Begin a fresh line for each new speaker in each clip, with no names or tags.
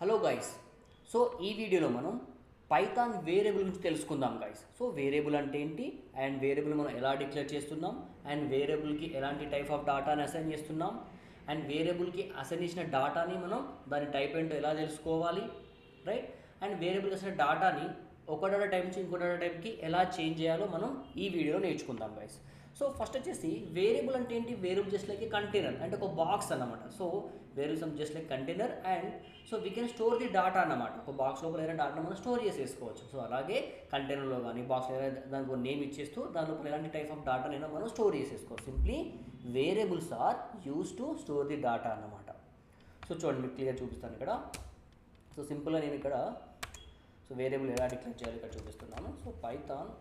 Hello guys. So ఈ వీడియోలో మనం పైథాన్ వేరియబుల్ గురించి తెలుసుకుందాం గైస్. సో వేరియబుల్ అంటే ఏంటి అండ్ వేరియబుల్ మనం ఎలా డిక్లేర్ చేస్తున్నాం అండ్ వేరియబుల్కి ఎలాంటి టైప్ ఆఫ్ డాటాని అసైన్ చేస్తున్నాం అండ్ వేరియబుల్కి అసైన్ చేసిన డాటాని మనం దాని టైప్ ఏంటో ఎలా తెలుసుకోవాలి, రైట్? అండ్ వేరియబుల్కి అసలు డాటాని ఒక డేటా టైప్ నుంచి ఇంకో డేటా టైప్కి ఎలా చేంజ్ చేయాలో మనం ఈ వీడియోలో నేర్చుకుందాం గైస్. సో ఫస్ట్ వచ్చేసి వేరియబుల్ అంటే ఏంటి? Variable just like a container, అంటే ఒక బాక్స్ అన్నమాట. So variable just like container and so we can store the data అన్నమాట. ఒక బాక్స్ లోపల ఏదైనా డాటా మనం స్టోర్ చేసేసుకోవచ్చు. సో అలాగే కంటైనర్లో కానీ బాక్స్లో దానికి ఒక నేమ్ ఇచ్చేస్తూ దాని లోపల ఎలాంటి టైప్ ఆఫ్ డాటానైనా మనం స్టోర్ చేసేసుకోవచ్చు. Simply variables are used to store the data అన్నమాట. సో చూడండి, మీకు క్లియర్ చూపిస్తాను ఇక్కడ. సో సింపుల్గా నేను ఇక్కడ సో వేరియబుల్ ఎలా డిక్లేర్ చేయాలి ఇక్కడ చూపిస్తున్నాను. So Python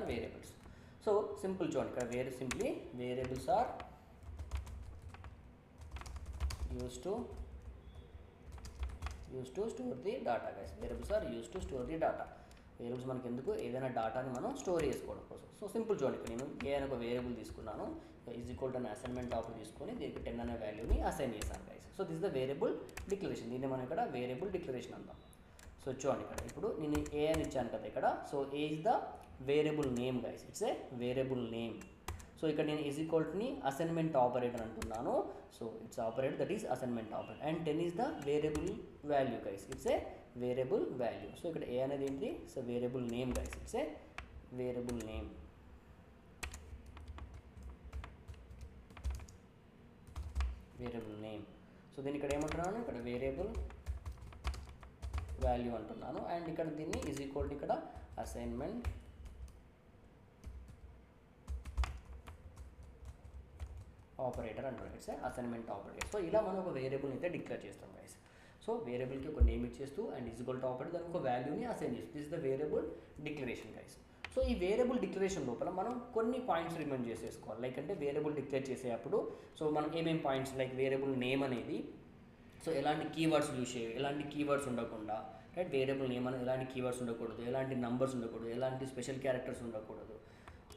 variables. So simple చూడండి ఇక్కడ simply variables are used to store the data guys. Variables are used to store the data. Variables మనకి ఎందుకు? ఏదైనా డాటాని మనం స్టోర్ చేసుకోవడం కోసం. సో సింపుల్ చూడండి, ఇక్కడ నేను ఏ అని ఒక వేరియబుల్ తీసుకున్నాను, ఈజ్ ఈక్వల్ టు అనే అసైన్మెంట్ ఆపర్ తీసుకొని దీనికి 10 అనే వాల్యూని అసైన్ చేశాను guys. So this the variable declaration. దీన్ని మనం ఇక్కడ వేరియబుల్ డిక్లరేషన్ అంటాం. సో చూడండి ఇక్కడ ఇప్పుడు నేను ఏ అని ఇచ్చాను కదా ఇక్కడ. So A is the variable name guys, it's a variable name. So ఇక్కడ నేను ఈజ్ ఈక్వల్ టుని అసైన్మెంట్ ఆపరేటర్ అంటున్నాను. So it's operator, that is assignment operator. And 10 is the variable value guys, it's a variable value. So ఇక్కడ ఏ అనేది ఏంటి? So variable name guys, it's a variable name. Variable name. So దీన్ని ఇక్కడ ఏమంటున్నాను? ఇక్కడ variable value అంటున్నాను. And ఇక్కడ దీన్ని is equal to ఇక్కడ అసైన్మెంట్ ఆపరేటర్ అంటున్నాను. It's assignment operator. సో ఇలా మనం ఒక వేరియబుల్ని అయితే డిక్లేర్ చేస్తాం గైస్. సో వేరియబుల్కి ఒక నేమ్ ఇచ్చేస్తూ and is equal to operator దానికి ఒక వాల్యూని అసైన్ చేస్తూ this the variable declaration guys. So ఈ వేరియబుల్ డిక్లరేషన్ లోపల మనం కొన్ని పాయింట్స్ రిమైండ్ చేసేసుకోవాలి. లైక్ అంటే వేరియబుల్ డిక్లేర్ చేసేటప్పుడు సో మనం ఏమేమి పాయింట్స్, లైక్ వేరియబుల్ నేమ్ అనేది సో ఎలాంటి కీవర్డ్స్ యూజ్ చేయాలి, ఎలాంటి కీవర్డ్స్ ఉండకుండా, రైట్? వేరియబుల్ నేమ్ అనేది ఎలాంటి కీవర్డ్స్ ఉండకూడదు, ఎలాంటి నంబర్స్ ఉండకూడదు, ఎలాంటి స్పెషల్ క్యారెక్టర్స్ ఉండకూడదు,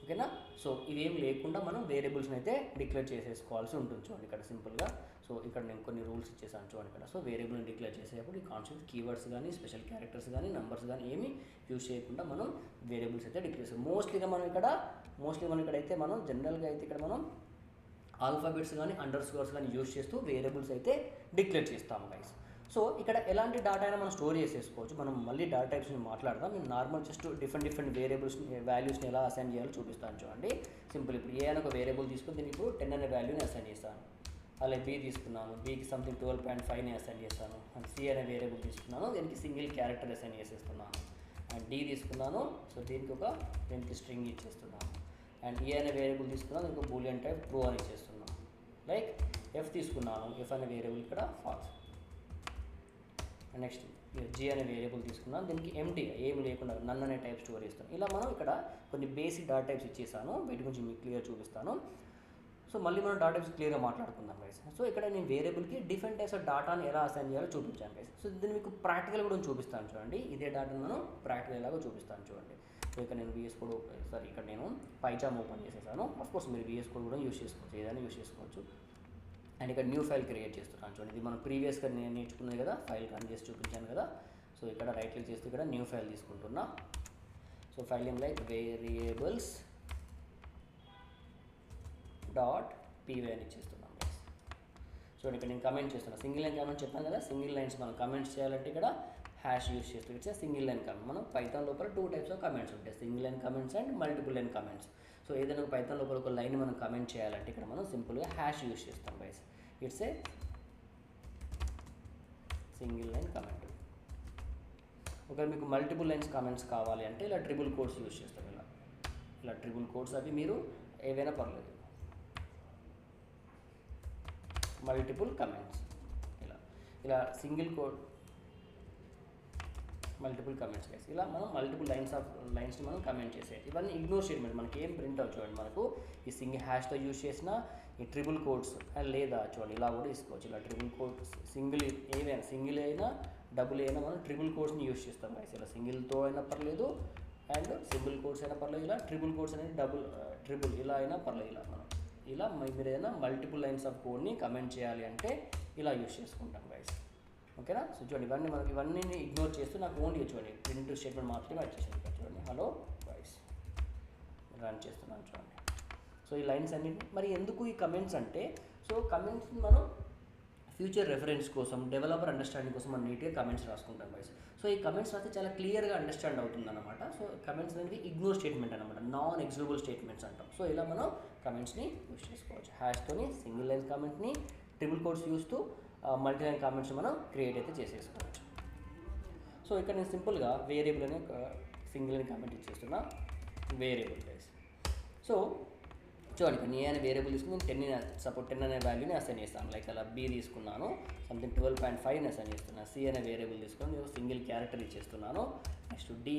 ఓకేనా? సో ఇవేం లేకుండా మనం వేరియబుల్స్ని అయితే డిక్లేర్ చేసేసుకోవాల్సి ఉంటుంది. చూడండి ఇక్కడ సింపుల్గా. సో ఇక్కడ నేను కొన్ని రూల్స్ ఇచ్చేసాను చూడండి ఇక్కడ. సో వేరియబుల్ని డిక్లేర్ చేసేటప్పుడు ఈ కాన్సెప్ట్ కీవర్డ్స్ కానీ స్పెషల్ క్యారెక్టర్స్ కానీ నంబర్స్ కానీ ఏమి యూజ్ చేయకుండా మనం వేరియబుల్స్ అయితే డిక్లేర్ చేస్తాం. మోస్ట్లీ మనం ఇక్కడ అయితే మనం జనరల్గా అయితే ఇక్కడ మనం ఆల్ఫాబెట్స్ కానీ అండర్ స్కోర్స్ కానీ యూజ్ చేస్తూ వేరియబుల్స్ అయితే డిక్లేర్ చేస్తాం గైస్. సో ఇక్కడ ఎలాంటి డాటా అయినా మనం స్టోర్ చేసేసుకోవచ్చు. మనం మళ్ళీ డాటా టైప్స్ని మాట్లాడదాం. నేను నార్మల్ జస్ట్ డిఫరెంట్ వేరియబుల్స్ని వాల్యూస్ని ఎలా అసైన్ చేయాలో చూపిస్తాను చూడండి. సింపుల్ ఇప్పుడు ఏ అని ఒక వేరియబుల్ తీసుకుని దీనికి ఇప్పుడు 10 అనే వాల్యూని అసైన్ చేస్తాను. అలాగే బి తీసుకున్నాను, బీకి సంథింగ్ 12.5ని అసైన్ చేస్తాను. అండ్ సి అనే వేరియబుల్ తీసుకున్నాను, దీనికి సింగిల్ క్యారెక్టర్ అసైన్ చేసేస్తున్నాను. అండ్ డి తీసుకున్నాను, సో దీనికి స్ట్రింగ్ ఇచ్చేస్తున్నాను. అండ్ ఏ అనే వేరియబుల్ తీసుకున్నాను, దీనికి బూలియన్ టైప్ ట్రూ అని ఇచ్చేస్తున్నాను. లైక్ ఎఫ్ తీసుకున్నాను, ఎఫ్ అనే వేరియబుల్ ఇక్కడ ఫాల్స్. నెక్స్ట్ జీ అనే వేరియబుల్ తీసుకున్నాను, దీనికి ఎంటీ ఏమి లేకుండా నన్ అనే టైప్ స్టోర్ చేస్తాను. ఇలా మనం ఇక్కడ కొన్ని బేసిక్ డాటా టైప్స్ ఇచ్చేసాను. వీటి గురించి మీకు క్లియర్ చూపిస్తాను. సో మళ్ళీ మనం డాటా టైప్స్ క్లియర్గా మాట్లాడుకుందాం గైస్. సో ఇక్కడ నేను వేరియబుల్కి డిఫరెంట్ టైప్స్ ఆఫ్ డాటాని ఎలా అసైన్ చేయాలో చూపించాను గైస్. సో దీన్ని మీకు ప్రాక్టికల్ కూడా చూపిస్తాను చూడండి. ఇదే డాటాను మనం ప్రాక్టికల్ ఎలాగో చూపిస్తాను చూడండి. సో ఇక్కడ నేను VS కోడ్ ఇక్కడ నేను పైచామ్ ఓపెన్ చేసేసాను. అఫ్కోర్స్ మీరు VS కోడ్ కూడా యూజ్ చేసుకోవచ్చు, ఏదైనా యూజ్ చేసుకోవచ్చు. అండ్ ఇక్కడ న్యూ ఫైల్ క్రియేట్ చేస్తున్నాను చూడండి. ఇది మనం ప్రీవియస్గా నేను నేర్చుకున్నది కదా, ఫైల్ రన్ చేసి చూపించాను కదా. సో ఇక్కడ రైట్ క్లిక్ చేస్తే ఇక్కడ న్యూ ఫైల్ తీసుకుంటున్నా. So file name like variables .py అని ఇచ్చేస్తున్నాం. చూడండి ఇక్కడ నేను కమెంట్ చేస్తున్నాను. సింగిల్ లైన్ కమెంట్ చెప్పాను కదా, సింగిల్ లైన్స్ మనం కమెంట్స్ చేయాలంటే ఇక్కడ హ్యాష్ యూజ్ చేస్తూ ఇట్స్ సింగిల్ లైన్ కమెంట్. మనం పైథాన్ లోపల 2 టైప్స్ ఆఫ్ కమెంట్స్ ఉంటాయి, single line comments and multiple line comments. So ఏదైనా ఒక పైథాన్ లోపల ఒక లైన్ మనం కమెంట్ చేయాలంటే ఇక్కడ మనం సింపుల్గా హ్యాష్ యూజ్ చేస్తాం guys. It's a single line comment. ఒకవేళ మీకు మల్టిపుల్ లైన్స్ కమెంట్స్ కావాలి అంటే ఇలా ట్రిపుల్ కోడ్స్ యూజ్ చేస్తాం. ఇలా ట్రిపుల్ కోడ్స్ అవి మీరు ఏవైనా పర్లేదు, మల్టిపుల్ కమెంట్స్ ఇలా single code multiple comments guys. ఇలా మనం మల్టిపుల్ లైన్స్ని మనం కమెంట్ చేసేది. ఇవన్నీ ఇగ్నోర్ స్టేట్మెంట్, మనకి ఏం ప్రింట్ అవ్వ చూడండి. మనకు ఈ హ్యాష్తో యూజ్ చేసిన ఈ ట్రిపుల్ కోడ్స్ లేదా చూడండి ఇలా కూడా తీసుకోవచ్చు. ఇలా ట్రిపుల్ కోడ్స్ ఏవైనా సింగిల్ అయినా డబుల్ అయినా మనం ట్రిపుల్ కోడ్స్ని యూజ్ చేస్తాం గైస్. ఇలా సింగిల్తో అయినా పర్లేదు అండ్ సింగిల్ కోడ్స్ అయినా పర్లేదు, ఇలా ట్రిపుల్ కోడ్స్ అనేది ట్రిపుల్ ఇలా అయినా పర్లేదు. ఇలా మనం ఇలా మీరు ఏదైనా మల్టిపుల్ లైన్స్ ఆఫ్ కోడ్ని కమెంట్ చేయాలి అంటే ఇలా యూస్ చేసుకుంటాం గైస్. ఓకేనా? సో చూడండి ఇవన్నీ మనకి ఇవన్నీ ఇగ్నోర్ చేస్తూ నాకు ఓన్లీ చూడండి ప్రింట్ స్టేట్మెంట్ మాత్రమే వచ్చేసింది. చూడండి హలో గైస్ రన్ చేస్తున్నాను చూడండి. సో ఈ లైన్స్ అన్ని మరి ఎందుకు ఈ కమెంట్స్ అంటే, సో కమెంట్స్ని మనం ఫ్యూచర్ రెఫరెన్స్ కోసం, డెవలపర్ అండర్స్టాండింగ్ కోసం మనం నీట్గా కమెంట్స్ రాసుకుంటాం గైస్. సో ఈ కమెంట్స్ రాస్తే చాలా క్లియర్గా అండర్స్టాండ్ అవుతుంది అనమాట. సో కమెంట్స్ అనేవి ఇగ్నోర్ స్టేట్మెంట్ అనమాట, నాన్ ఎగ్జిక్యూటబుల్ స్టేట్మెంట్స్ అంటాం. సో ఇలా మనం కమెంట్స్ని యూస్ చేసుకోవచ్చు. హ్యాష్తోని సింగిల్ లైన్ కామెంట్ని ట్రిపుల్ కోట్స్ యూస్తూ మల్టీ లైన్ కామెంట్స్ మనం క్రియేట్ అయితే చేసేసుకోవచ్చు. సో ఇక్కడ నేను సింపుల్గా వేరియబుల్ అనే ఒక సింగిల్ లైన్ కామెంట్ ఇచ్చేస్తున్నా, వేరియబుల్ గైస్. సో చూడండి ఇక్కడ నేను వేరియబుల్ తీసుకుని నేను 10 అనే వాల్యూని అసైన్ చేస్తాను. లైక్ అలా బి తీసుకున్నాను, సంథింగ్ 12.5ని అసైన్ చేస్తున్నాను. సి అనే వేరియబుల్ తీసుకొని నేను సింగిల్ క్యారెక్టర్ ఇచ్చేస్తున్నాను. నెక్స్ట్ డి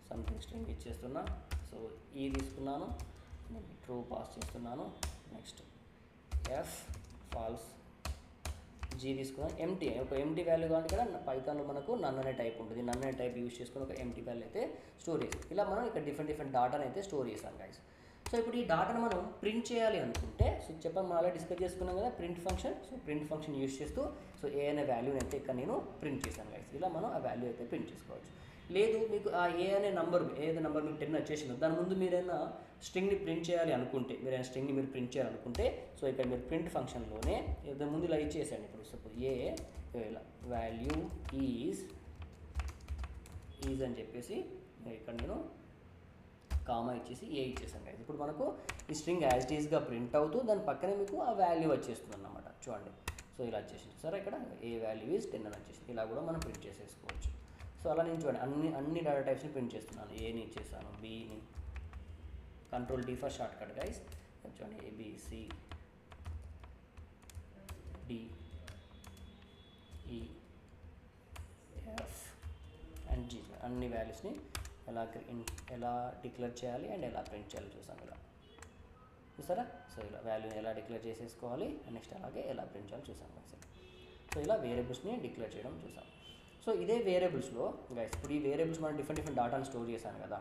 సంథింగ్ స్ట్రింగ్ ఇచ్చేస్తున్నా. సో ఈ తీసుకున్నాను, ట్రూ పాస్ చేస్తున్నాను. నెక్స్ట్ ఎఫ్ ఫాల్స్, జీ తీసుకున్నాను. ఎంటీ ఒక ఎంటీ వాల్యూ కావాలి కదా, పైథాన్లో మనకు నన్ అనే టైప్ ఉంటుంది. నన్ అనే టైప్ యూస్ చేసుకుని ఒక ఎంటీ వాల్యూ అయితే స్టోర్ చేస్తాం. ఇలా మనం ఇక్కడ డిఫరెంట్ డాటాని అయితే స్టోర్ చేస్తాం గైస్. సో ఇప్పుడు ఈ డాటాను మనం ప్రింట్ చేయాలి అనుకుంటే, సో చెప్పాను మనం అలా డిస్కస్ చేసుకున్నాం కదా print function. So print function use చేస్తూ సో ఏ అనే వాల్యూని అయితే ఇక్కడ నేను ప్రింట్ చేశాను గైస్. ఇలా మనం ఆ వాల్యూ అయితే ప్రింట్ చేసుకోవచ్చు. లేదు మీకు ఆ ఏ అనే నంబర్ ఏదైతే నెంబర్ మీకు 10 వచ్చేసిందో దాని ముందు మీరైనా స్ట్రింగ్ని ప్రింట్ చేయాలి అనుకుంటే, మీరైనా స్ట్రింగ్ని మీరు ప్రింట్ చేయాలనుకుంటే, సో ఇక్కడ మీరు ప్రింట్ ఫంక్షన్లోనే దాని ముందు ఇలా ఇచ్చేసాను. ఇప్పుడు సపోజ్ ఏ ఇలా వాల్యూ ఈజ్ అని చెప్పేసి ఇక్కడ నేను కామా ఇచ్చేసి ఏ ఇచ్చేసాను గైస్. ఇప్పుడు మనకు ఈ స్ట్రింగ్ యాజ్ ఇట్ ఈస్గా ప్రింట్ అవుతూ దాని పక్కనే మీకు ఆ వాల్యూ వచ్చేస్తుంది అన్నమాట. చూడండి సో ఇలా వచ్చేసింది సరే, ఇక్కడ ఏ వాల్యూ ఈజ్ 10 అని వచ్చేసింది. ఇలా కూడా మనం ప్రింట్ చేసేసుకోవచ్చు. సో అలా నేను చూడండి అన్ని డేటా టైప్స్ని ప్రింట్ చేస్తున్నాను. ఏని ఇచ్చేసాను, బిని, control D for shortcut guys. చూడండి ABC D E F and G అన్ని వాల్యూస్ని ఎలా డిక్లేర్ చేయాలి అండ్ ఎలా ప్రింట్ చేయాలి చూసాం ఇలా చూసారా. సో ఇలా వాల్యూని ఎలా డిక్లేర్ చేసేసుకోవాలి అండ్ నెక్స్ట్ అలాగే ఎలా ప్రింట్ చేయాలి చూసాం గైస్. సో ఇలా వేరియబుల్స్ని డిక్లేర్ చేయడం చూసాం. సో ఇదే వేరియబుల్స్లో గైస్ ఇప్పుడు ఈ వేరియబుల్స్ మనం డిఫరెంట్ డాటాని స్టోర్ చేశాను కదా.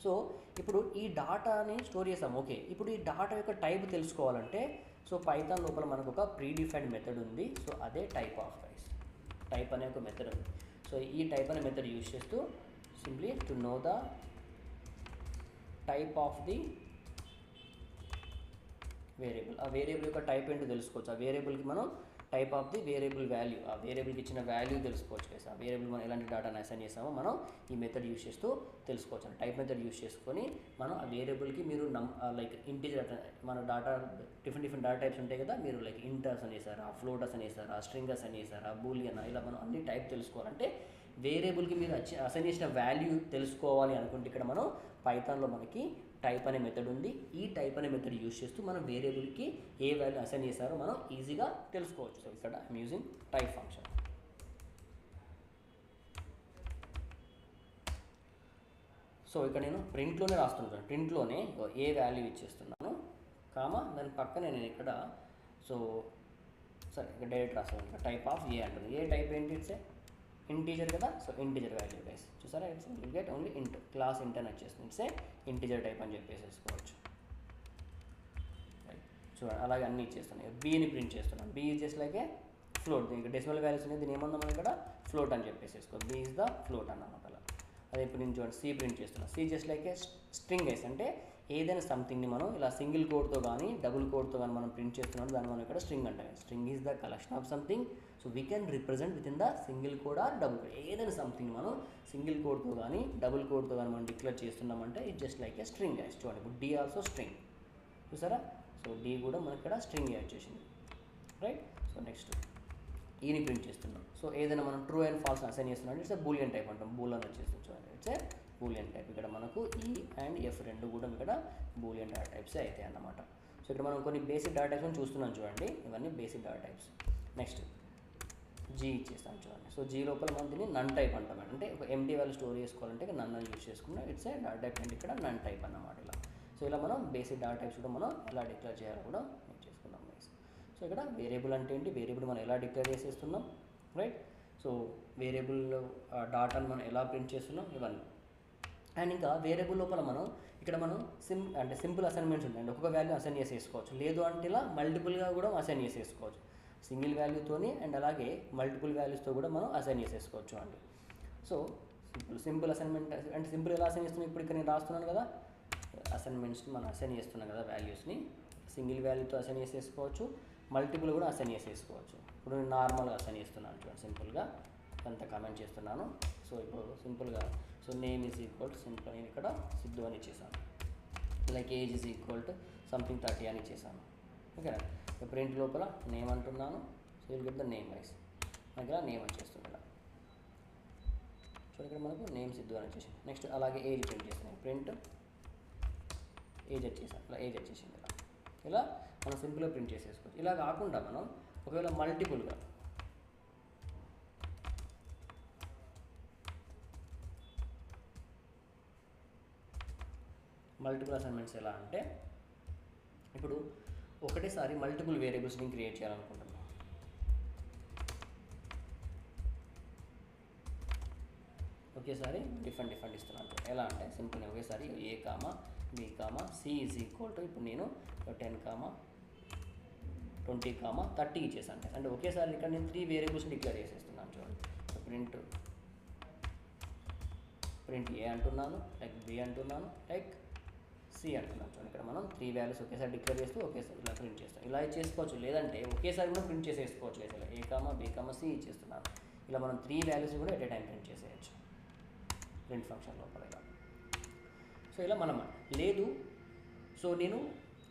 సో ఇప్పుడు ఈ డాటాని స్టోర్ చేసాం. ఓకే, ఇప్పుడు ఈ డాటా యొక్క టైప్ తెలుసుకోవాలంటే సో పైథాన్ లోపల మనకు ఒక ప్రీడిఫైన్డ్ మెథడ్ ఉంది. సో అదే టైప్ ఆఫ్ గైస్. టైప్ అనే ఒక మెథడ్ ఉంది. సో ఈ టైప్ అనే మెథడ్ యూజ్ చేస్తూ simply to know the type of the variable, ఆ వేరియబుల్ యొక్క టైప్ ఏంటో తెలుసుకోవచ్చు. ఆ వేరియబుల్కి మనం type of the variable value, ఆ వేరియబుల్కి ఇచ్చిన వాల్యూ తెలుసుకోవచ్చు కదా. ఆ వేరియబుల్ మనం ఎలాంటి డేటాను అసైన్ చేసామో మనం ఈ మెథడ్ యూస్ చేస్తూ తెలుసుకోవచ్చు. టైప్ మెథడ్ యూస్ చేసుకొని మనం ఆ వేరియబుల్కి మీరు లైక్ ఇంటిజర్ మన డేటా డిఫరెంట్ డేటా టైప్స్ ఉంటాయి కదా, మీరు లైక్ ఇంటర్స్ అనేసారా, ఫ్లోటర్స్ అనేసారా, స్ట్రింగర్స్ అనేసారా, బూలియన్, ఇలా మనం అన్ని టైప్ తెలుసుకోవాలంటే వేరియబుల్కి మీరు అసైన్ చేసిన వాల్యూ తెలుసుకోవాలి అనుకుంటే ఇక్కడ మనం పైథాన్లో మనకి టైప్ అనే మెథడ్ ఉంది. ఈ టైప్ అనే మెథడ్ యూస్ చేస్తూ మనం వేరియబుల్కి ఏ వాల్యూ అసైన్ చేశారో మనం ఈజీగా తెలుసుకోవచ్చు. సో ఇక్కడ I'm using type function. So ఇక్కడ నేను ప్రింట్లోనే రాస్తున్నాను. ప్రింట్లోనే ఏ వాల్యూ ఇచ్చేస్తున్నాను కామా దాని పక్కనే నేను ఇక్కడ సో సరే ఇక్కడ డైరెక్ట్ రాస్తాను. టైప్ ఆఫ్ ఏ అంటుంది. ఏ టైప్ ఏంటి? ఇట్స్ ఇంటీజర్ కదా. సో ఇంటీజర్ వాల్యూ గైస్ చూసారా, ఇట్స్ విల్ గెట్ ఓన్లీ ఇంట్, క్లాస్ ఇంట్ అని వచ్చేస్తుంది. ఇట్స్ ఇంటీజర్ టైప్ అని చెప్పేసేసుకోవచ్చు. చూడండి అలాగే అన్నీ ఇచ్చేస్తున్నాయి. బీని ప్రింట్ చేస్తున్నాను. B is just like a float. దీనికి డెసిమల్ వాల్యూస్ అనేది దీని ఏమన్నా మనం ఇక్కడ ఫ్లోట్ అని చెప్పేసేసుకో. బీ ఈజ్ ద ఫ్లోట్ అన్నమాట. అలా అదే ఇప్పుడు నేను చూడండి సి ప్రింట్ చేస్తున్నాను. C just like a string guys. అంటే ఏదైనా సంథింగ్ని మనం ఇలా సింగిల్ కోడ్తో కానీ డబుల్ కోడ్తో కానీ మనం ప్రింట్ చేస్తున్నాం, దాన్ని మనం ఇక్కడ స్ట్రింగ్ అంటాం. String is the collection of something. So we can represent with in the single quote or double quote. ఏదైనా సంథింగ్ మనం సింగిల్ కోడ్తో కానీ డబుల్ కోడ్తో కానీ మనం డిక్లేర్ చేస్తున్నామంటే it just like a string guys. చూడండి ఇప్పుడు డి ఆల్సో స్ట్రింగ్ చూసారా. సో డి కూడా మనకి ఇక్కడ స్ట్రింగ్ వచ్చేసింది రైట్. సో నెక్స్ట్ ఈని ప్రింట్ చేస్తున్నాం. సో ఏదైనా మనం ట్రూ అండ్ ఫాల్స్ అసైన్ చేస్తున్నాం ఇట్స్ ఏ బూలియన్ టైప్ అంటాం. బూలియన్ వచ్చేస్తుంది చూడండి, ఇట్స్ ఏ బూలియన్ టైప్. ఇక్కడ మనకు ఈ అండ్ ఎఫ్ రెండు కూడా ఇక్కడ బూలియన్ డేటా టైప్సే అవుతాయి అన్నమాట. సో ఇక్కడ మనం కొన్ని బేసిక్ డేటా టైప్స్ చూస్తున్నాం చూడండి, ఇవన్నీ basic data types. Next G ఇచ్చేస్తాం చూడండి. సో జీ లోపల మనం దీన్ని నన్ టైప్ అంటాం. అంటే ఒక ఎంటీ వాల్యూ స్టోర్ చేసుకోవాలంటే నన్ అని యూస్ చేసుకున్నాం. ఇట్స్ ఏ డేటా టైప్ అంటే ఇక్కడ నన్ టైప్ అన్నమాట. ఇలా సో ఇలా మనం బేసిక్ డేటా టైప్స్ కూడా మనం ఎలా డిక్లేర్ చేయాలో కూడా చేసుకున్నాం గైస్. సో ఇక్కడ వేరియబుల్ అంటే ఏంటి, వేరియబుల్ మనం ఎలా డిక్లేర్ చేసేస్తున్నాం రైట్. సో వేరియబుల్ డాటాను మనం ఎలా ప్రింట్ చేస్తున్నాం ఇవన్నీ. అండ్ ఇంకా వేరియబుల్ లోపల మనం ఇక్కడ మనం సింపుల్ అసైన్మెంట్స్ ఉంటాయండి, ఒక్కొక్క వాల్యూ అసైన్ చేసేసుకోవచ్చు, లేదు అంటే ఇలా మల్టిపుల్గా కూడా అసైన్ చేసేసుకోవచ్చు, సింగిల్ వాల్యూతోని అండ్ అలాగే మల్టిపుల్ వాల్యూస్తో కూడా మనం అసైన్ చేసేసుకోవచ్చు అండి. సో సింపుల్ అసైన్మెంట్ అంటే సింపుల్ ఎలా అసైన్ చేస్తున్నాం, ఇప్పుడు ఇక్కడ నేను రాస్తున్నాను కదా అసైన్మెంట్స్ని మనం అసైన్ చేస్తున్నాం కదా వాల్యూస్ని, సింగిల్ వాల్యూతో అసైన్ చేసేసుకోవచ్చు, మల్టిపుల్ కూడా అసైన్ చేసేసుకోవచ్చు. ఇప్పుడు నేను నార్మల్గా అసైన్ చేస్తున్నాను చూడండి, సింపుల్గా అంత కామెంట్ చేస్తున్నాను. సో ఇప్పుడు సింపుల్గా so name is equal to simple నేను ఇక్కడ సిద్ధు అని ఇచ్చేసాను, like age is equal to something 30 అని ఇచ్చేసాను. ఓకేనా, ప్రింట్ లోపల నేమ్ అంటున్నాను. So will get the name wise మనకి ఇలా నేమ్ వచ్చేస్తుంది. సో ఇక్కడ మనకు నేమ్ సిద్ధు అని వచ్చేసింది. నెక్స్ట్ అలాగే ఏజ్ ప్రింట్ చేస్తున్నాను, ప్రింట్ ఏజ్ వచ్చేసాను, ఇలా ఏజ్ వచ్చేసింది. ఇలా మనం సింపుల్గా ప్రింట్ చేసేసుకోవచ్చు. ఇలా కాకుండా మనం ఒకవేళ మల్టిపుల్ అసైన్మెంట్స్ ఎలా అంటే ఇప్పుడు ఒకటేసారి మల్టిపుల్ వేరియబుల్స్ని క్రియేట్ చేయాలనుకుంటున్నాం. ఒకేసారి డిఫరెంట్ ఇస్తున్నాను. ఎలా అంటే సింపుల్ ఒకేసారి A, B, C is equal to ఇప్పుడు నేను 10, 20, 30 ఇచ్చేసాను. అంటే ఒకేసారి ఇక్కడ నేను 3 వేరియబుల్స్ని డిక్లేర్ చేసేస్తున్నాను చూడండి. ప్రింట్ A అంటున్నాను, లైక్ B అంటున్నాను, లైక్ C అంటున్నాను చూడండి. ఇక్కడ మనం 3 వాల్యూస్ ఒకేసారి డిక్లేర్ చేస్తూ ఒకేసారి ఇలా ప్రింట్ చేస్తాం. ఇలా చేసుకోవచ్చు, లేదంటే ఒకేసారి కూడా ప్రింట్ చేసేసుకోవచ్చు. ఇలా A, B, C ఇచ్చేస్తున్నాను. ఇలా మనం 3 వాల్యూస్ కూడా ఎట్ ఏ టైం ప్రింట్ చేసేయచ్చు ప్రింట్ ఫంక్షన్ లోపల. సో ఇలా మనం లేదు సో నేను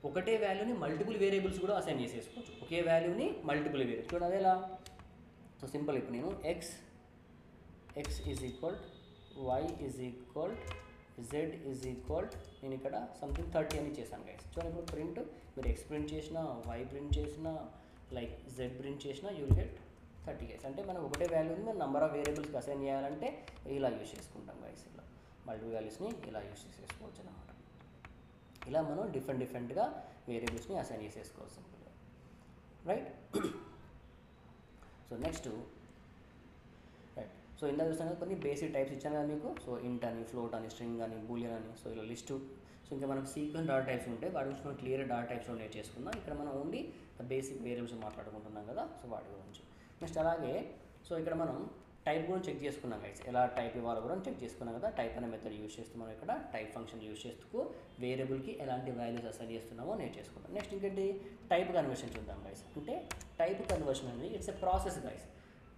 ఒకటే వాల్యూని మల్టిపుల్ వేరియబుల్స్ కూడా అసైన్ చేసేసుకోవచ్చు. ఒకే వాల్యూని మల్టిపుల్ వేరియబుల్స్ చూడండి అదేలా. సో సింపుల్ ఇప్పుడు నేను x is equal, y is equal, z is equal, నేను ఇక్కడ సంథింగ్ 30 అని చేశాను గైస్. చూడండి ఇప్పుడు ప్రింట్ మీరు ఎక్స్ ప్రింట్ చేసినా, వై ప్రింట్ చేసినా, లైక్ జెడ్ ప్రింట్ చేసినా యూ విల్ గెట్ 30 గైస్. అంటే మనం ఒకటే వాల్యూని మనం నెంబర్ ఆఫ్ వేరియబుల్స్కి అసైన్ చేయాలంటే ఇలా యూజ్ చేసుకుంటాం గైస్. ఇలా మల్టిపుల్ వాల్యూస్ని ఇలా యూజ్ చేసేసుకోవచ్చు అనమాట. ఇలా మనం డిఫరెంట్గా వేరియబుల్స్ని అసైన్ చేసేసుకోవచ్చు సింపుల్గా, right. So next right, so ఇందా చూస్తాను కదా కొన్ని బేసిక్ టైప్స్ ఇచ్చాను కదా మీకు. సో ఇంట్ అని, ఫ్లోట్ అని, స్ట్రింగ్ అని, బూలియన్ అని, సో ఇలా లిస్టు. సో ఇంకా మనకు సీక్వెన్స్ డాటా టైప్స్ ఉంటాయి, వాటి గురించి మనం క్లియర్ డాటా టైప్స్లో నేర్చేసుకుందాం. ఇక్కడ మనం ఓన్లీ బేసిక్ వేరియబుల్స్ మాట్లాడుకుంటున్నాం కదా, సో వాటి గురించి. నెక్స్ట్ అలాగే సో ఇక్కడ మనం టైప్ కూడా చెక్ చేసుకున్నాం గైస్, ఎలా టైప్ ఇవ్వాలో కూడా చెక్ చేసుకున్నాం కదా. టైప్ అనే మెథడ్ యూజ్ చేస్తూ మనం ఇక్కడ టైప్ ఫంక్షన్ యూజ్ చేస్తూ వేరియబుల్కి ఎలాంటి వాల్యూస్ అసైన్ చేస్తున్నామో నేర్చేసుకుంటాం. నెక్స్ట్ ఇంకేంటి టైప్ కన్వర్షన్ చూద్దాం గైస్. అంటే టైప్ కన్వర్షన్ అనేది it's a process guys,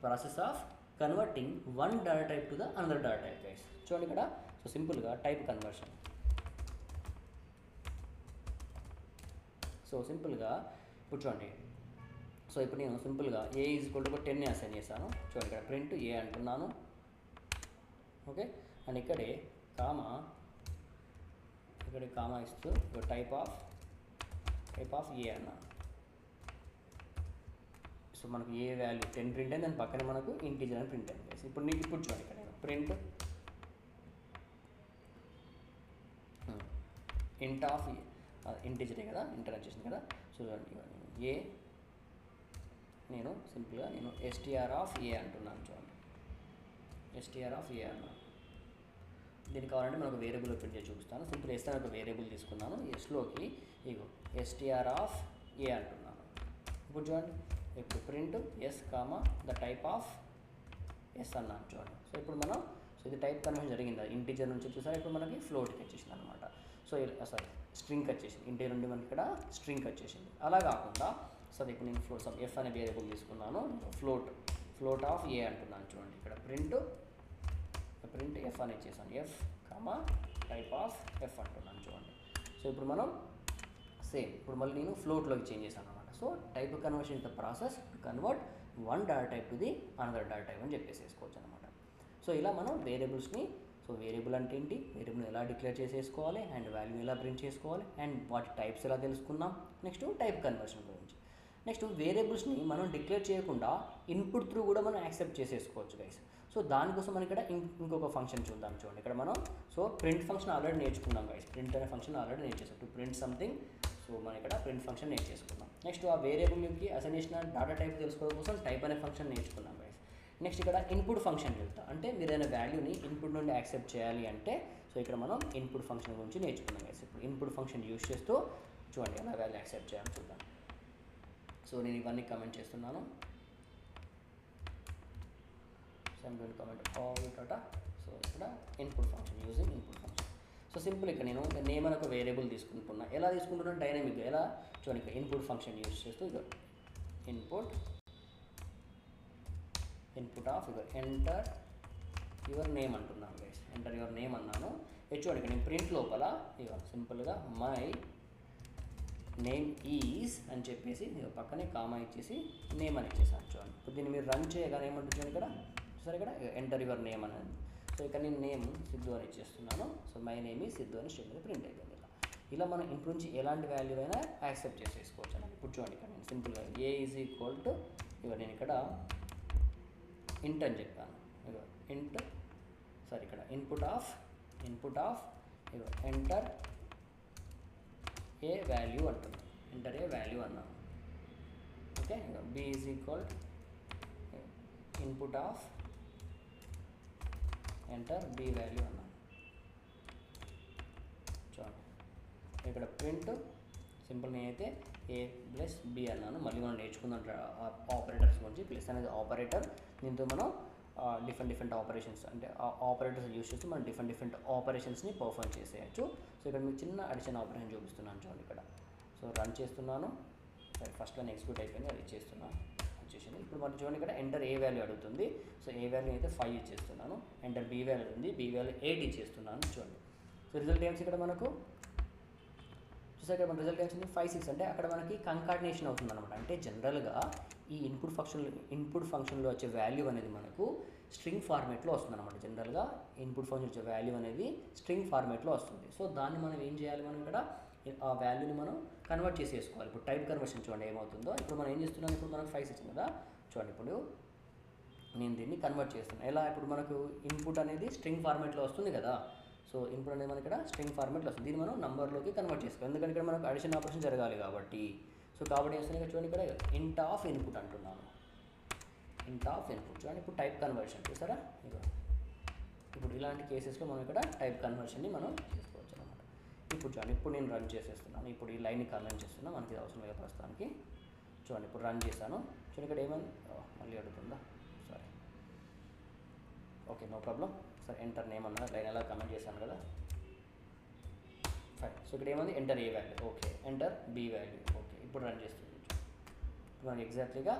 process of converting one data type to the another data type guys. చూడండి ఇక్కడ సో సింపుల్గా టైప్ కన్వర్షన్. సో సింపుల్గా ఇప్పుడు చూడండి, సో ఇప్పుడు నేను సింపుల్గా A is equal to 10 assign చేశాను. చూడండి ఇక్కడ ప్రింట్ A అంటున్నాను, ఓకే. అండ్ ఇక్కడే కామా ఇస్తూ టైప్ ఆఫ్ A అన్నాను. సో మనకు ఏ వాల్యూ 10 ప్రింట్ అయింది, దాని పక్కన మనకు ఇంటీజర్ అని ప్రింట్ అయింది. ఇప్పుడు చూడండి ఇక్కడ నేను ప్రింట్ ఇంట్ ఆఫ్ ఇంటీజరే కదా, ఇంటర్ వచ్చేసింది కదా. సో చూడండి నేను సింపుల్గా నేను str ఆఫ్ A అంటున్నాను. చూడండి str ఆఫ్ A అన్నాను. దీనికి కావాలంటే మనకు వేరియబుల్ ప్రింట్ చేసి చూపిస్తాను. సింపుల్ S అని ఒక వేరియబుల్ తీసుకున్నాను, ఎస్లోకి ఇగో str ఆఫ్ A అంటున్నాను. ఇప్పుడు చూడండి ఇప్పుడు print s the type of s అన్నాను. చూడండి సో ఇప్పుడు మనం సో ఇది టైప్ కన్వర్షన్ జరిగింది, ఇంటీజర్ నుంచి చూసారు. ఇప్పుడు మనకి ఫ్లోట్కి వచ్చేసింది అనమాట. సో స్ట్రింగ్ వచ్చేసింది, ఇంటీజర్ నుండి మనకి ఇక్కడ స్ట్రింగ్ వచ్చేసింది. అలా కాకుండా సో ఇప్పుడు నేను ఎఫ్ అనే వేరియబుల్ తీసుకున్నాను, ఫ్లోట్ ఆఫ్ A అంటున్నాను. చూడండి ఇక్కడ ప్రింట్ ఎఫ్ అని ఇచ్చేసాను, ఎఫ్ టైప్ ఆఫ్ ఎఫ్ అంటున్నాను. చూడండి సో ఇప్పుడు మనం సేమ్ ఇప్పుడు మళ్ళీ నేను ఫ్లోట్లోకి చేంజ్ చేశాను అనమాట. So type conversion is the process to convert one data type to the another data type అని చెప్పేసేసుకోవచ్చు అనమాట. సో ఇలా మనం వేరియబుల్స్ని సో వేరియబుల్ అంటే ఏంటి, వేరియబుల్ని ఎలా డిక్లేర్ చేసేసుకోవాలి, అండ్ వాల్యూ ఎలా ప్రింట్ చేసుకోవాలి, అండ్ వాటి టైప్స్ ఎలా తెలుసుకున్నాం. నెక్స్ట్ టైప్ కన్వర్షన్ గురించి. నెక్స్ట్ వేరియబుల్స్ని మనం డిక్లేర్ చేయకుండా ఇన్పుట్ త్రూ కూడా మనం యాక్సెప్ట్ చేసేసుకోవచ్చు గైస్. సో దానికోసం మనం ఇక్కడ ఇంకొక ఫంక్షన్ చూద్దాం. చూడండి ఇక్కడ మనం సో ప్రింట్ ఫంక్షన్ ఆల్రెడీ నేర్చుకున్నాం గైస్, ప్రింట్ అనే ఫంక్షన్ ఆల్రెడీ నేర్చేసాం. టు ప్రింట్ సంథింగ్, సో మనం ఇక్కడ ప్రింట్ ఫంక్షన్ నేర్చేసుకున్నాం. నెక్స్ట్ ఆ వేరియబుల్కి అసైన్ చేసిన డేటా టైప్ తెలుసుకోవడం కోసం టైప్ అనే ఫంక్షన్ నేర్చుకున్నాం గైస్. నెక్స్ట్ ఇక్కడ ఇన్పుట్ ఫంక్షన్ వెళ్తా, అంటే మీరు ఏదైనా వాల్యూని ఇన్పుట్ నుండి యాక్సెప్ట్ చేయాలి అంటే సో ఇక్కడ మనం ఇన్పుట్ ఫంక్షన్ గురించి నేర్చుకున్నాం గైస్. ఇప్పుడు ఇన్పుట్ ఫంక్షన్ యూస్ చేస్తూ చూడండి ఎలా వాల్యూ యాక్సెప్ట్ చేయాలని చూద్దాం. సో నేను ఇవన్నీ కమెంట్ చేస్తున్నాను. So I'm going to comment all data. So ఇక్కడ input function using input function. So simple ఇక్కడ నేను నేమ్ అని ఒక వేరియబుల్ తీసుకుంటున్నా. ఎలా తీసుకుంటున్నాను? డైనమిక్గా. ఎలా చూడండి, ఇక్కడ ఇన్పుట్ ఫంక్షన్ యూజ్ చేస్తూ ఇక ఇన్పుట్ ఆఫ్ ఇక ఎంటర్ యువర్ నేమ్ అంటున్నాను గైస్. ఎంటర్ యువర్ నేమ్ అన్నాను. చూడండి ఇక్కడ నేను ప్రింట్ లోపల ఇక సింపుల్గా మై నేమ్ ఈజ్ అని చెప్పేసి పక్కనే కామా ఇచ్చేసి నేమ్ అని ఇచ్చేసాను. చూడండి ఇప్పుడు దీన్ని మీరు రన్ చేయగానే ఏమంటుంది ఇక్కడ సరే, ఇక్కడ ఎంటర్ యువర్ నేమ్ అనేది. సో ఇక్కడ నేను నేమ్ సిద్ధు అని ఇచ్చేస్తున్నాను. సో మై నేమ్ ఈ సిద్ధు అని స్ట్రింగ్ మీద ప్రింట్ అయిపోయింది. ఇలా మనం ఇంట్లో నుంచి ఎలాంటి వాల్యూ అయినా యాక్సెప్ట్ చేసేసుకోవచ్చు అన్నది. ఇప్పుడు చూడండి ఇక్కడ నేను సింపుల్గా ఏ ఈజ్ ఈక్వల్ టు ఇక నేను ఇక్కడ ఇంట్ అని చెప్పాను. ఇక ఇంట్ సారీ ఇక్కడ ఇన్పుట్ ఆఫ్ ఇక ఎంటర్ ఏ వాల్యూ అంటున్నాను. ఎంటర్ ఏ వాల్యూ అన్నాను. ఓకే, ఇక b is equal input of enter b value అన్నాను. చూడండి ఇక్కడ ప్రింట్ సింపుల్ నేనైతే ఏ ప్లస్ బి అన్నాను. మళ్ళీ మనం నేర్చుకుందాం ఆపరేటర్స్ గురించి. ప్లస్ అనేది ఆపరేటర్. దీంతో మనం డిఫరెంట్ ఆపరేషన్స్ అంటే ఆపరేటర్స్ యూస్ చేస్తూ మనం డిఫరెంట్ ఆపరేషన్స్ని పర్ఫామ్ చేసేయచ్చు. సో ఇక్కడ మీకు చిన్న అడిషన్ ఆపరేషన్ చూపిస్తున్నాను చూడండి ఇక్కడ. సో రన్ చేస్తున్నాను. సరే ఫస్ట్లో ఎగ్జిక్యూట్ అయిపోయింది, అది ఇచ్చేస్తున్నాను, వచ్చేసింది. ఇప్పుడు మనం చూడండి ఇక్కడ ఎంటర్ ఏ వాల్యూ అడుగుతుంది. సో ఏ వాల్యూ అయితే 5 ఇచ్చేస్తున్నాను. ఎంటర్ బి వాల్యూ ఉంది, బి వాల్యూ 8 ఇచ్చేస్తున్నాను. చూడండి సో రిజల్ట్ ఏమిటి ఇక్కడ మనకు చూసాక ఇక్కడ మన రిజల్ట్ వచ్చింది 5 6. అంటే అక్కడ మనకి కంకాటినేషన్ అవుతుంది అనమాట. అంటే జనరల్గా ఈ ఇన్పుట్ ఫంక్షన్లో వచ్చే వాల్యూ అనేది మనకు స్ట్రింగ్ ఫార్మేట్లో వస్తుంది అనమాట. జనరల్గా ఇన్పుట్ ఫంక్షన్ వచ్చే వాల్యూ అనేది స్ట్రింగ్ ఫార్మేట్లో వస్తుంది. సో దాన్ని మనం ఏం చేయాలి, మనం ఇక్కడ ఆ వాల్యూని మనం కన్వర్ట్ చేసేసుకోవాలి. ఇప్పుడు టైప్ కన్వర్షన్ చూడండి ఏమవుతుందో. ఇప్పుడు మనం ఏం చేస్తున్నాం, ఇప్పుడు మనకు 5 ఇచ్చింది కదా. చూడండి ఇప్పుడు నేను దీన్ని కన్వర్ట్ చేస్తున్నాను. ఎలా, ఇప్పుడు మనకు ఇన్పుట్ అనేది స్ట్రింగ్ ఫార్మేట్లో వస్తుంది కదా. సో ఇన్పుట్ అనేది మనకి ఇక్కడ స్ట్రింగ్ ఫార్మేట్లో వస్తుంది. దీన్ని మనం నంబర్లోకి కన్వర్ట్ చేసుకోవాలి. ఎందుకంటే ఇక్కడ మనకు అడిషన్ ఆపరేషన్ జరగాలి కాబట్టి. సో కాబట్టి ఏం చేస్తున్నాను చూడండి ఇక్కడ ఇంట్ ఆఫ్ ఇన్పుట్ అంటున్నాను. ఇంట్ ఆఫ్ ఇన్పుట్ చూడండి. ఇప్పుడు టైప్ కన్వర్షన్ చూసారా. ఇప్పుడు ఇలాంటి కేసెస్లో మనం ఇక్కడ టైప్ కన్వర్షన్ని మనం చేసుకోవచ్చు అనమాట. ఇప్పుడు చూడండి, ఇప్పుడు నేను రన్ చేసేస్తున్నాను. ఇప్పుడు ఈ లైన్ని కమెంట్ చేస్తున్నా, మనకి ఇది అవసరం లేదు ప్రస్తుతానికి. చూడండి ఇప్పుడు రన్ చేశాను. చూడండి ఇక్కడ ఏమైంది, మళ్ళీ అడుగుతుందా, సారీ, ఓకే నో ప్రాబ్లం. సరే ఎంటర్ నేమ్ అన్నా లైన్ ఎలా కమెంట్ చేశాను కదా, ఫైన్. సో ఇక్కడ ఏమైంది, enter a value, okay enter b value, okay. ఇప్పుడు రన్ చేస్తుంది. ఇప్పుడు మనకి ఎగ్జాక్ట్లీగా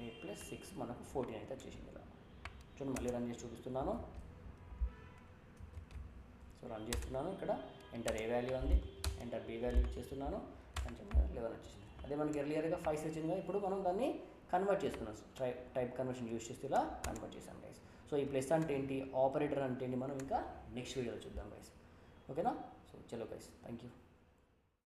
8 + 6 మనకు 14 అయితే వచ్చేసింది ఇలా. చూడండి మళ్ళీ రన్ చేసి చూపిస్తున్నాను. సో రన్ చేస్తున్నాను. ఇక్కడ ఎంటర్ ఏ వాల్యూ ఉంది, ఎంటర్ బి వాల్యూ ఇచ్చేస్తున్నాను. కొంచెం 11 వచ్చేసింది. అదే మనకి ఎర్లియర్గా 5 వచ్చింది కదా. ఇప్పుడు మనం దాన్ని కన్వర్ట్ చేసుకున్నాం. టైప్ కన్వర్షన్ యూస్ చేస్తే ఇలా కన్వర్ట్ చేసాం గైస్. సో ఈ ప్లస్ అంటే ఏంటి, ఆపరేటర్ అంటే ఏంటి, మనం ఇంకా నెక్స్ట్ వీడియోలో చూద్దాం గైస్. ఓకేనా. సో చలో గైస్, థ్యాంక్ యూ.